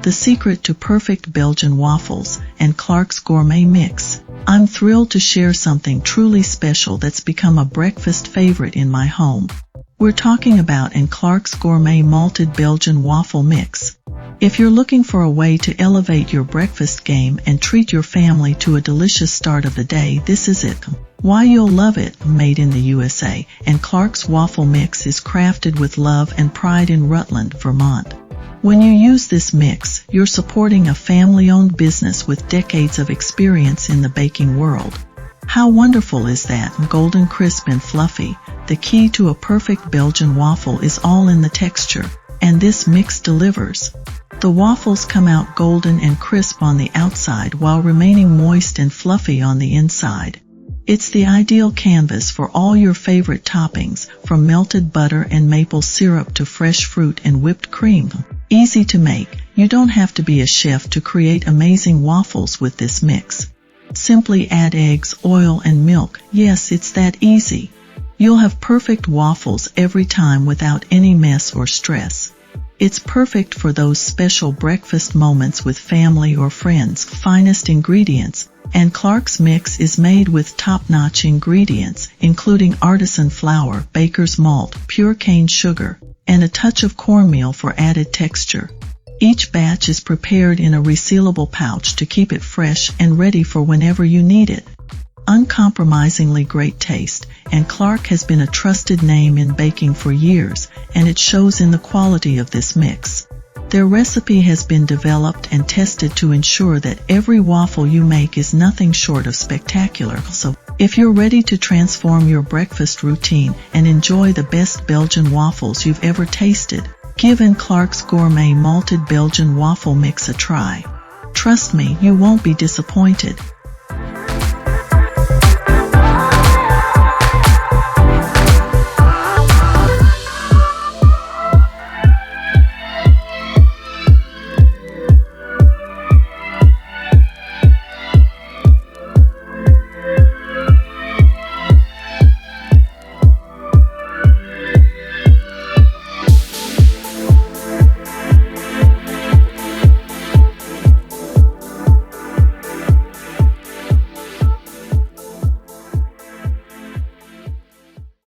the secret to perfect Belgian waffles, and Clark's Gourmet mix. I'm thrilled to share something truly special that's become a breakfast favorite in my home. We're talking about Clark's Gourmet Malted Belgian Waffle Mix. If you're looking for a way to elevate your breakfast game and treat your family to a delicious start of the day, this is it. Why you'll love it. Made in the USA, Clark's Waffle Mix is crafted with love and pride in Rutland, Vermont. When you use this mix, you're supporting a family-owned business with decades of experience in the baking world. How wonderful is that? Golden, crisp and fluffy. The key to a perfect Belgian waffle is all in the texture, and this mix delivers. The waffles come out golden and crisp on the outside while remaining moist and fluffy on the inside. It's the ideal canvas for all your favorite toppings, from melted butter and maple syrup to fresh fruit and whipped cream. Easy to make. You don't have to be a chef to create amazing waffles with this mix. Simply add eggs, oil and milk. Yes, it's that easy. You'll have perfect waffles every time without any mess or stress. It's perfect for those special breakfast moments with family or friends. Finest ingredients. Clark's mix is made with top-notch ingredients, including artisan flour, baker's malt, pure cane sugar, and a touch of cornmeal for added texture. Each batch is prepared in a resealable pouch to keep it fresh and ready for whenever you need it. Uncompromisingly great taste, Clark has been a trusted name in baking for years, and it shows in the quality of this mix. Their recipe has been developed and tested to ensure that every waffle you make is nothing short of spectacular. So, if you're ready to transform your breakfast routine and enjoy the best Belgian waffles you've ever tasted, give Clark's Gourmet Malted Belgian Waffle Mix a try. Trust me, you won't be disappointed.